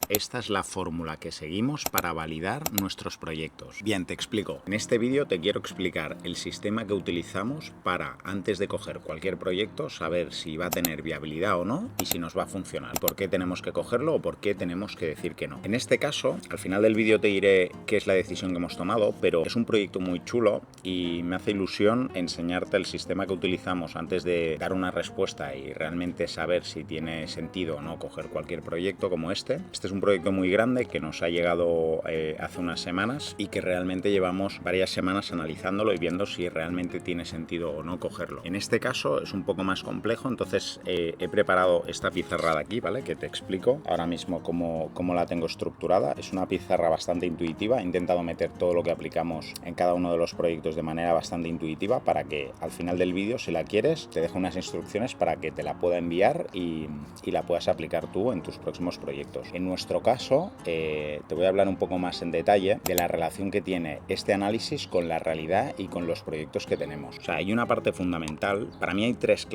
esta es la fórmula que seguimos para validar nuestros proyectos. Bien, te explico. En este vídeo te quiero explicar el sistema que utilizamos para, antes de coger cualquier proyecto, saber si va a tener viabilidad o no y si nos va a funcionar. ¿Por qué tenemos que cogerlo o por qué tenemos que decir que no? En este caso, al final del vídeo te diré qué es la decisión que hemos tomado, pero es un proyecto muy chulo y me hace ilusión enseñarte el sistema que utilizamos antes de dar una respuesta y realmente saber si tiene sentido o no coger cualquier proyecto como este. Este es un proyecto muy grande que nos ha llegado hace unas semanas y que realmente llevamos varias semanas analizándolo y viendo si realmente tiene sentido o no cogerlo. En este caso es un poco más complejo, entonces he preparado esta pizarra de aquí, ¿vale? Que te explico ahora mismo cómo la tengo estructurada. Es una pizarra bastante intuitiva, he intentado meter todo lo que aplicamos en cada uno de los proyectos de manera bastante intuitiva para que al final del vídeo, si la quieres, te dejo unas instrucciones para que te la pueda enviar y la puedas aplicar tú en tus próximos proyectos. En nuestro caso, te voy a hablar un poco más en detalle de la relación que tiene este análisis con la realidad y con los proyectos que tenemos. O sea, hay una parte fundamental. Para mí hay tres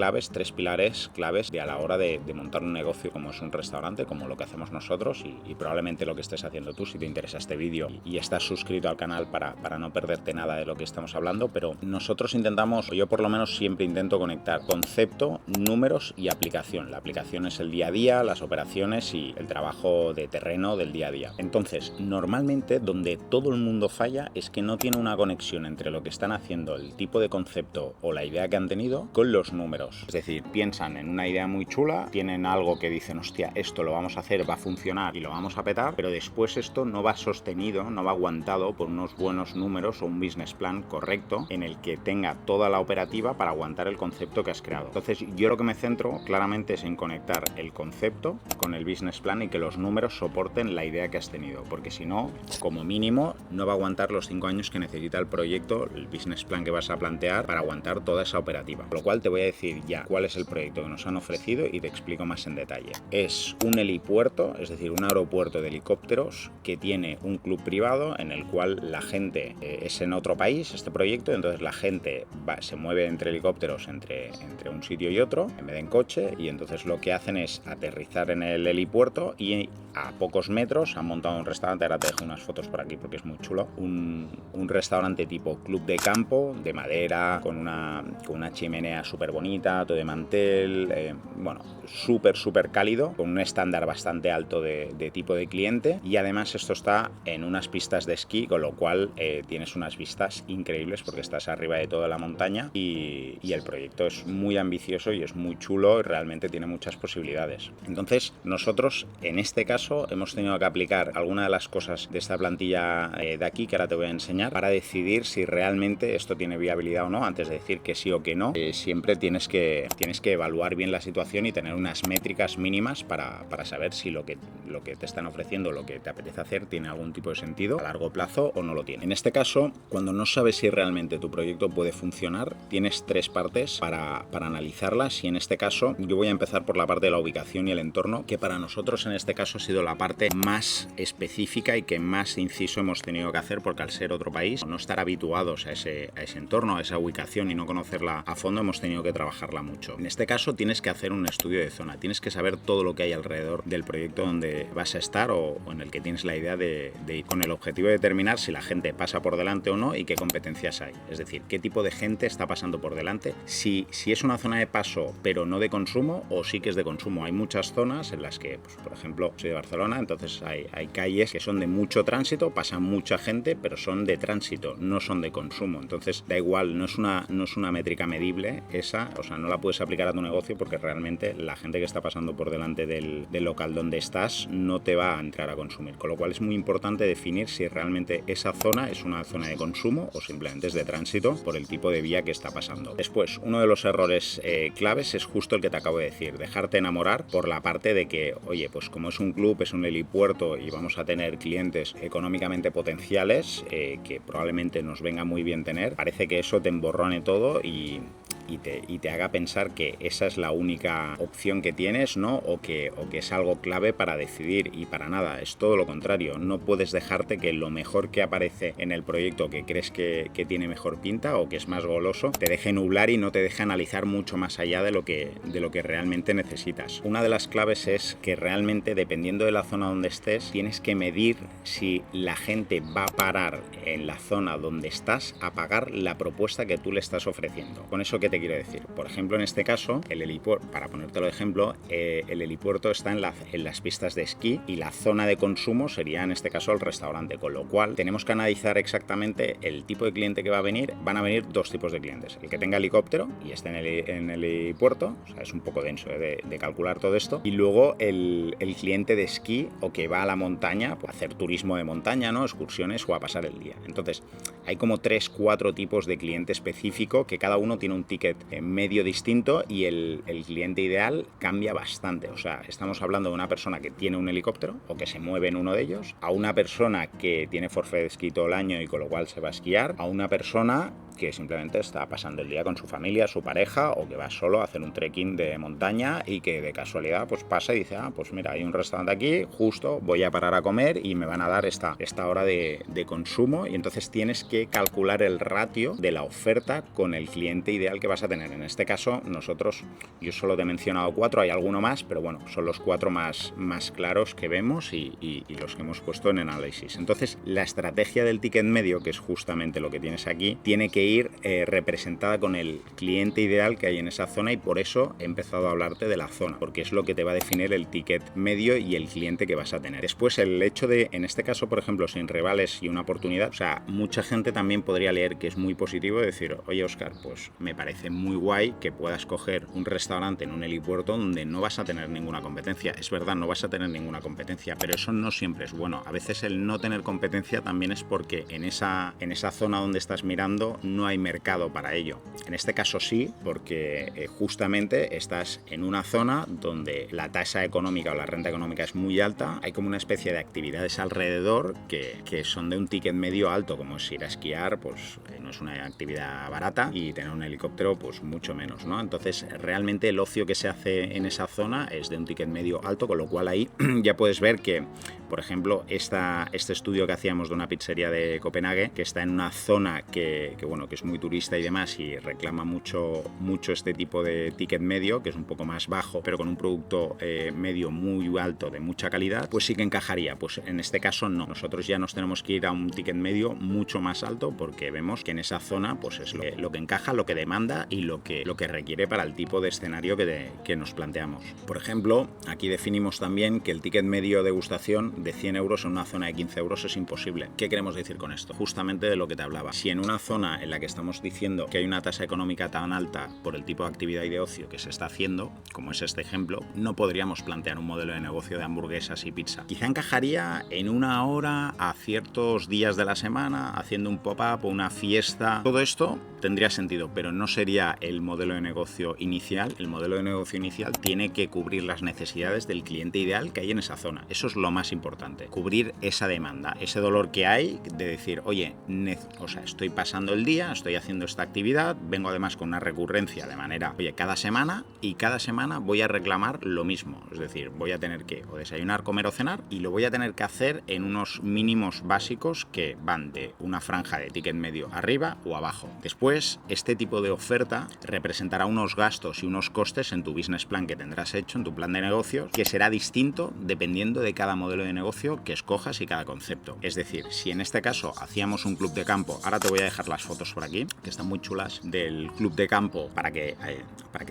pilares claves a la hora de montar un negocio como es un restaurante, como lo que hacemos nosotros y probablemente lo que estés haciendo tú si te interesa este vídeo y estás suscrito al canal para no perderte nada de lo que estamos hablando, pero nosotros intentamos, o yo por lo menos siempre intento conectar concepto, números y aplicación. La aplicación es el día a día, las operaciones y el trabajo de terreno del día a día. Entonces, normalmente donde todo el mundo falla es que no tiene una conexión entre lo que están haciendo, el tipo de concepto o la idea que han tenido con los números. Es decir, piensan en una idea muy chula, tienen algo que dicen, hostia, esto lo vamos a hacer, va a funcionar y lo vamos a petar, pero después esto no va sostenido, no va aguantado por unos buenos números o un business plan correcto en el que tenga toda la operativa para aguantar el concepto que has creado. Entonces, yo lo que me centro claramente es en conectar el concepto con el business plan y que los números soporten la idea que has tenido, porque si no, como mínimo, no va a aguantar los 5 años que necesita el proyecto, el business plan que vas a plantear para aguantar toda esa operativa. Con lo cual te voy a decir ya cuál es el proyecto que nos han ofrecido y te explico más en detalle. Es un helipuerto, es decir, un aeropuerto de helicópteros que tiene un club privado en el cual la gente es en otro país, este proyecto, entonces la gente se mueve entre helicópteros entre un sitio y otro, en vez de en coche, y entonces lo que hacen es aterrizar en el helipuerto y a pocos metros han montado un restaurante. Ahora te dejo unas fotos por aquí porque es muy chulo. Un restaurante tipo club de campo, de madera, con una chimenea súper bonita, todo de mantel, bueno, súper cálido, con un estándar bastante alto de tipo de cliente, y además esto está en unas pistas de esquí, con lo cual tienes unas vistas increíbles porque estás arriba de toda la montaña y el proyecto es muy ambicioso y es muy chulo y realmente tiene muchas posibilidades. Entonces, nosotros en este caso hemos tenido que aplicar alguna de las cosas de esta plantilla de aquí que ahora te voy a enseñar para decidir si realmente esto tiene viabilidad o no. Antes de decir que sí o que no, siempre tienes que evaluar bien la situación y tener unas métricas mínimas para saber si lo que te están ofreciendo, lo que te apetece hacer, tiene algún tipo de sentido a largo plazo o no lo tiene. En este caso, cuando no sabes si realmente tu proyecto puede funcionar, tienes tres partes para analizarlas, y en este caso yo voy a empezar por la parte de la ubicación y el entorno, que para nosotros en este caso ha sido la parte más específica y que más inciso hemos tenido que hacer, porque al ser otro país, no estar habituados a ese entorno, a esa ubicación y no conocerla a fondo, hemos tenido que trabajarla mucho. En este caso tienes que hacer un estudio de zona, tienes que saber todo lo que hay alrededor del proyecto donde vas a estar o en el que tienes la idea de ir, con el objetivo de determinar si la gente pasa por delante o no y qué competencias hay. Es decir, qué tipo de gente está pasando por delante, si es una zona de paso pero no de consumo o sí que es de consumo. Hay muchas zonas en las que, pues, por ejemplo, soy de Barcelona, entonces hay calles que son de mucho tránsito, pasa mucha gente, pero son de tránsito, no son de consumo. Entonces da igual, no es una métrica medible esa, o sea, no la puedes aplicar a tu negocio porque realmente la gente que está pasando por delante del local donde estás no te va a entrar a consumir. Con lo cual es muy importante definir si realmente esa zona es una zona de consumo o simplemente es de tránsito por el tipo de vía que está pasando. Después, uno de los errores claves es justo el que te acabo de decir, dejarte enamorar por la parte de que, oye, pues como es un club, es un helipuerto y vamos a tener clientes económicamente potenciales que probablemente nos venga muy bien tener, parece que eso te emborrone todo y y te haga pensar que esa es la única opción que tienes, ¿no? O que es algo clave para decidir, y para nada, es todo lo contrario. No puedes dejarte que lo mejor que aparece en el proyecto, que crees que tiene mejor pinta o que es más goloso, te deje nublar y no te deje analizar mucho más allá de lo que realmente necesitas. Una de las claves es que realmente, dependiendo de la zona donde estés, tienes que medir si la gente va a parar en la zona donde estás a pagar la propuesta que tú le estás ofreciendo. ¿Con eso qué te quiero decir? Por ejemplo, en este caso, el helipuerto, para ponértelo de ejemplo, el helipuerto está en las pistas de esquí y la zona de consumo sería en este caso el restaurante, con lo cual tenemos que analizar exactamente el tipo de cliente que va a venir. Van a venir dos tipos de clientes: el que tenga helicóptero y esté en el helipuerto, o sea, es un poco denso de calcular todo esto, y luego el cliente de esquí o que va a la montaña, pues, a hacer turismo de montaña, ¿no? Excursiones o a pasar el día. Entonces, hay como 3-4 tipos de cliente específico que cada uno tiene un ticket medio distinto, y el cliente ideal cambia bastante. O sea, estamos hablando de una persona que tiene un helicóptero o que se mueve en uno de ellos, a una persona que tiene forfait de esquí todo el año y con lo cual se va a esquiar, a una persona que simplemente está pasando el día con su familia, su pareja, o que va solo a hacer un trekking de montaña y que de casualidad pues pasa y dice, pues mira, hay un restaurante aquí, justo voy a parar a comer y me van a dar esta hora de consumo. Y entonces tienes que calcular el ratio de la oferta con el cliente ideal que vas a tener. En este caso, yo solo te he mencionado 4, hay alguno más, pero bueno, son los 4 más claros que vemos y los que hemos puesto en análisis. Entonces, la estrategia del ticket medio, que es justamente lo que tienes aquí, tiene que ir representada con el cliente ideal que hay en esa zona, y por eso he empezado a hablarte de la zona, porque es lo que te va a definir el ticket medio y el cliente que vas a tener. Después, el hecho de, en este caso, por ejemplo, sin rivales y una oportunidad, o sea, mucha gente también podría leer que es muy positivo y decir, oye, Óscar, pues me parece muy guay que puedas coger un restaurante en un helipuerto donde no vas a tener ninguna competencia. Es verdad, no vas a tener ninguna competencia, pero eso no siempre es bueno. A veces el no tener competencia también es porque en esa zona donde estás mirando no hay mercado para ello. En este caso sí, porque justamente estás en una zona donde la tasa económica o la renta económica es muy alta. Hay como una especie de actividades alrededor que son de un ticket medio alto, como es ir a esquiar, pues no es una actividad barata, y tener un helicóptero pues mucho menos, ¿no? Entonces realmente el ocio que se hace en esa zona es de un ticket medio alto, con lo cual ahí ya puedes ver que, por ejemplo, este estudio que hacíamos de una pizzería de Copenhague, que está en una zona que es muy turista y demás, y reclama mucho este tipo de ticket medio, que es un poco más bajo, pero con un producto medio muy alto, de mucha calidad, pues sí que encajaría. Pues en este caso no. Nosotros ya nos tenemos que ir a un ticket medio mucho más alto, porque vemos que en esa zona pues es lo que encaja, lo que demanda y lo que requiere para el tipo de escenario que nos planteamos. Por ejemplo, aquí definimos también que el ticket medio degustación de 100 euros en una zona de 15 euros es imposible. ¿Qué queremos decir con esto? Justamente de lo que te hablaba. Si en una zona en la que estamos diciendo que hay una tasa económica tan alta por el tipo de actividad y de ocio que se está haciendo, como es este ejemplo, no podríamos plantear un modelo de negocio de hamburguesas y pizza. Quizá encajaría en una hora a ciertos días de la semana, haciendo un pop-up o una fiesta. Todo esto tendría sentido, pero no sería el modelo de negocio inicial. El modelo de negocio inicial tiene que cubrir las necesidades del cliente ideal que hay en esa zona. Eso es lo más importante, cubrir esa demanda, ese dolor que hay de decir, oye, estoy pasando el día, estoy haciendo esta actividad, vengo además con una recurrencia de manera, oye, cada semana, y cada semana voy a reclamar lo mismo. Es decir, voy a tener que o desayunar, comer o cenar, y lo voy a tener que hacer en unos mínimos básicos que van de una franja de ticket medio arriba o abajo. Después, este tipo de oferta representará unos gastos y unos costes en tu business plan que tendrás hecho, en tu plan de negocios, que será distinto dependiendo de cada modelo de negocio que escojas y cada concepto. Es decir, si en este caso hacíamos un club de campo, ahora te voy a dejar las fotos por aquí, que están muy chulas, del club de campo, para que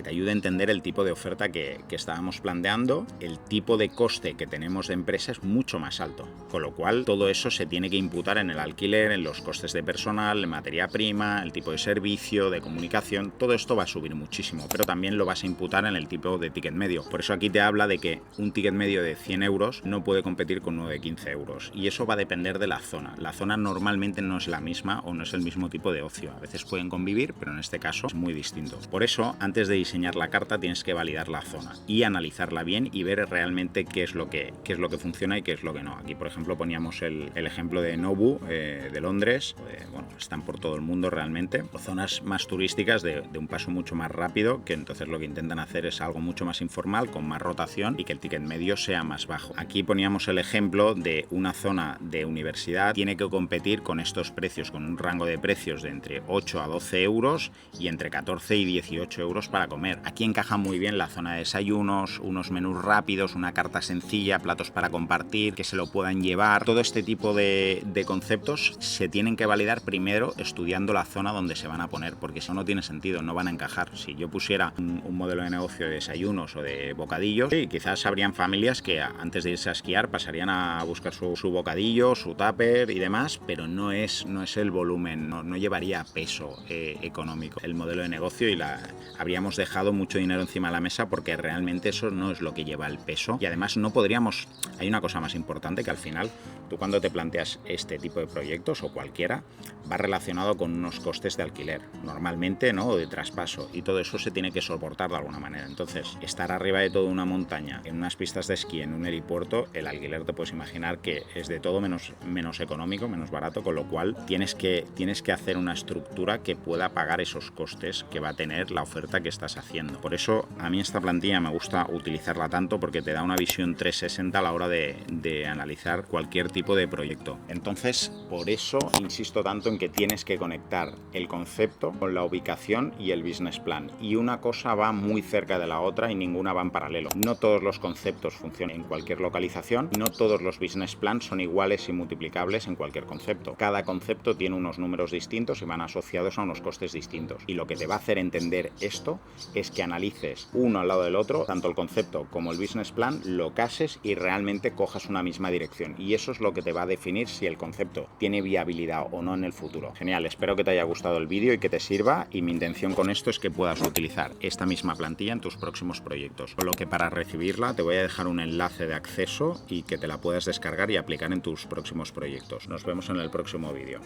te ayude a entender el tipo de oferta que estábamos planteando. El tipo de coste que tenemos de empresa es mucho más alto, con lo cual todo eso se tiene que imputar en el alquiler, en los costes de personal, en materia prima, el tipo de servicio, de comunicación. Todo esto va a subir muchísimo, pero también lo vas a imputar en el tipo de ticket medio. Por eso aquí te habla de que un ticket medio de 100 euros no puede competir competir con uno de 15 euros. Y eso va a depender de la zona. La zona normalmente no es la misma o no es el mismo tipo de ocio. A veces pueden convivir, pero en este caso es muy distinto. Por eso, antes de diseñar la carta tienes que validar la zona y analizarla bien y ver realmente qué es lo que funciona y qué es lo que no. Aquí, por ejemplo, poníamos el ejemplo de Nobu, de Londres. Bueno, están por todo el mundo realmente. Zonas más turísticas de un paso mucho más rápido, que entonces lo que intentan hacer es algo mucho más informal, con más rotación y que el ticket medio sea más bajo. Aquí poníamos el ejemplo de una zona de universidad, tiene que competir con estos precios, con un rango de precios de entre 8 a 12 euros y entre 14 y 18 euros para comer. Aquí encaja muy bien la zona de desayunos, unos menús rápidos, una carta sencilla, platos para compartir, que se lo puedan llevar. Todo este tipo de conceptos se tienen que validar primero estudiando la zona donde se van a poner, porque si no tiene sentido, no van a encajar. Si yo pusiera un modelo de negocio de desayunos o de bocadillos, sí, quizás habrían familias que antes de irse a esquiar pasarían a buscar su bocadillo, su tupper y demás, pero no es el volumen, no llevaría peso económico el modelo de negocio y habríamos dejado mucho dinero encima de la mesa porque realmente eso no es lo que lleva el peso. Y además no podríamos, hay una cosa más importante, que al final tú cuando te planteas este tipo de proyectos o cualquiera, va relacionado con unos costes de alquiler, normalmente, ¿no? O de traspaso, y todo eso se tiene que soportar de alguna manera. Entonces, estar arriba de toda una montaña, en unas pistas de esquí, en un helipuerto, el alquiler te puedes imaginar que es de todo menos económico, menos barato, con lo cual tienes que hacer una estructura que pueda pagar esos costes que va a tener la oferta que estás haciendo. Por eso a mí esta plantilla me gusta utilizarla tanto, porque te da una visión 360 a la hora de analizar cualquier tipo de proyecto. Entonces, por eso insisto tanto en que tienes que conectar el concepto con la ubicación y el business plan. Y una cosa va muy cerca de la otra y ninguna va en paralelo. No todos los conceptos funcionan en cualquier localización, no todos los business plans son iguales y multiplicables en cualquier concepto. Cada concepto tiene unos números distintos y van asociados a unos costes distintos. Y lo que te va a hacer entender esto es que analices uno al lado del otro, tanto el concepto como el business plan, lo cases y realmente cojas una misma dirección. Y eso es lo que te va a definir si el concepto tiene viabilidad o no en el futuro. Genial, espero que te haya gustado el vídeo y que te sirva, y mi intención con esto es que puedas utilizar esta misma plantilla en tus próximos proyectos. Con lo que para recibirla te voy a dejar un enlace de acceso y que te la puedas descargar y aplicar en tus próximos proyectos. Nos vemos en el próximo vídeo.